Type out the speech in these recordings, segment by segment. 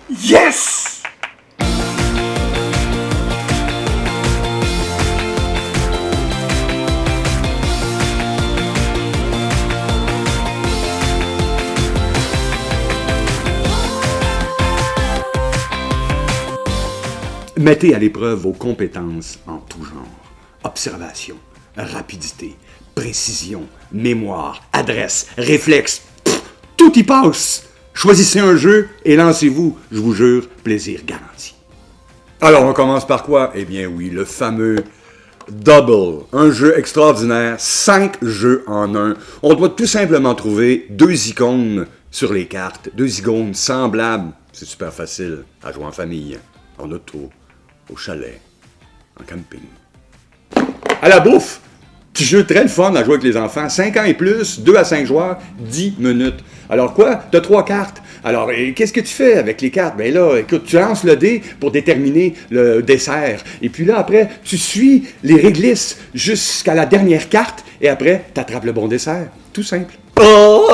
Yes! Mettez à l'épreuve vos compétences en tout genre. Observation, rapidité, précision, mémoire, adresse, réflexe, tout y passe. Choisissez un jeu et lancez-vous, je vous jure, plaisir garanti. Alors, on commence par quoi? Eh bien oui, le fameux Double, un jeu extraordinaire, 5 jeux en un. On doit tout simplement trouver 2 icônes sur les cartes, 2 icônes semblables. C'est super facile à jouer en famille, en auto, au chalet, en camping. À la bouffe, petit jeu très le fun à jouer avec les enfants, 5 ans et plus, 2 à 5 joueurs, 10 minutes. Alors quoi? Tu as 3 cartes. Alors, qu'est-ce que tu fais avec les cartes? Ben là, écoute, tu lances le dé pour déterminer le dessert. Et puis là, après, tu suis les réglisses jusqu'à la dernière carte et après, tu attrapes le bon dessert. Tout simple. Oh!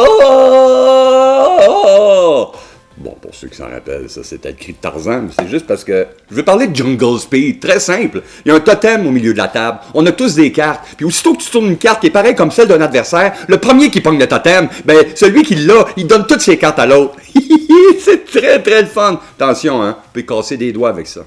Bon, pour ceux qui s'en rappellent, ça c'était le cri de Tarzan, mais c'est juste parce que je veux parler de Jungle Speed, très simple. Il y a un totem au milieu de la table, on a tous des cartes, puis aussitôt que tu tournes une carte qui est pareille comme celle d'un adversaire, le premier qui pogne le totem, ben celui qui l'a, il donne toutes ses cartes à l'autre. C'est très très le fun. Attention, hein, vous pouvez casser des doigts avec ça.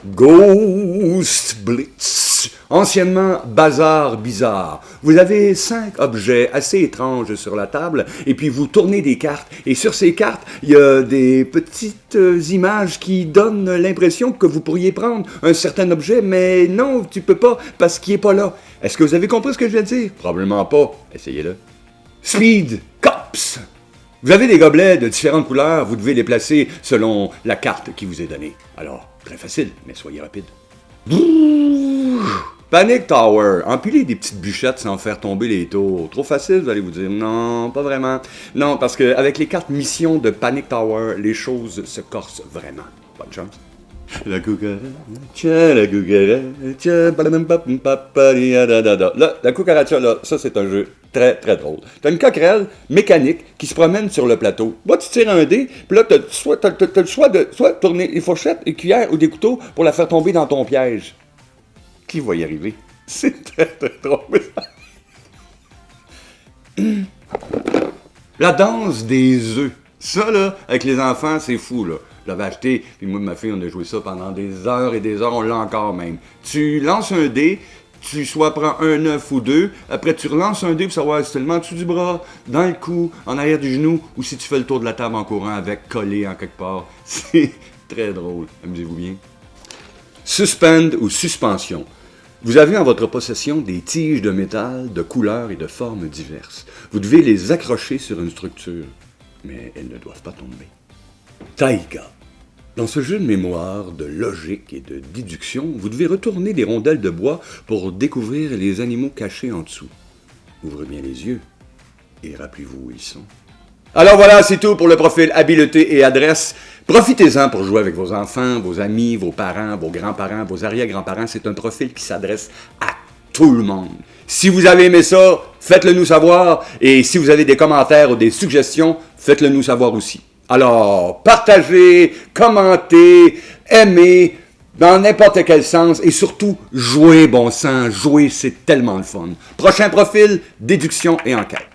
Ghost Blitz, anciennement Bazar Bizarre. Vous avez 5 objets assez étranges sur la table, et puis vous tournez des cartes, et sur ces cartes, il y a des petites images qui donnent l'impression que vous pourriez prendre un certain objet, mais non, tu peux pas, parce qu'il est pas là. Est-ce que vous avez compris ce que je viens de dire? Probablement pas. Essayez-le. Speed Cops. Vous avez des gobelets de différentes couleurs, vous devez les placer selon la carte qui vous est donnée. Alors, très facile, mais soyez rapide. Panic Tower. Empiler des petites bûchettes sans faire tomber les tours. Trop facile, vous allez vous dire. Non, pas vraiment. Non, parce qu'avec les cartes mission de Panic Tower, les choses se corsent vraiment. Bonne chance. La cucaracha, la cucaracha, là, la cucaracha, là, ça c'est un jeu très très drôle. T'as une coquerelle mécanique qui se promène sur le plateau. Moi, tu tires un dé, puis là, t'as le choix de soit tourner les fourchettes, les cuillères ou des couteaux pour la faire tomber dans ton piège. Qui va y arriver? C'est très très drôle. La danse des œufs. Ça, là, avec les enfants, c'est fou, là. Je l'avais acheté, puis moi et ma fille, on a joué ça pendant des heures et des heures, on l'a encore même. Tu lances un dé, tu soit prends un œuf ou 2, après tu relances un dé pour savoir si tu le mets en dessous du bras, dans le cou, en arrière du genou, ou si tu fais le tour de la table en courant avec, collé en quelque part. C'est très drôle, amusez-vous bien. Suspend ou suspension. Vous avez en votre possession des tiges de métal de couleurs et de formes diverses. Vous devez les accrocher sur une structure, mais elles ne doivent pas tomber. Taïga. Dans ce jeu de mémoire, de logique et de déduction, vous devez retourner des rondelles de bois pour découvrir les animaux cachés en dessous. Ouvrez bien les yeux et rappelez-vous où ils sont. Alors voilà, c'est tout pour le profil habileté et adresse. Profitez-en pour jouer avec vos enfants, vos amis, vos parents, vos grands-parents, vos arrière-grands-parents. C'est un profil qui s'adresse à tout le monde. Si vous avez aimé ça, faites-le nous savoir. Et si vous avez des commentaires ou des suggestions, faites-le nous savoir aussi. Alors, partagez, commentez, aimez, dans n'importe quel sens, et surtout, jouez bon sang, jouez, c'est tellement le fun. Prochain profil, déduction et enquête.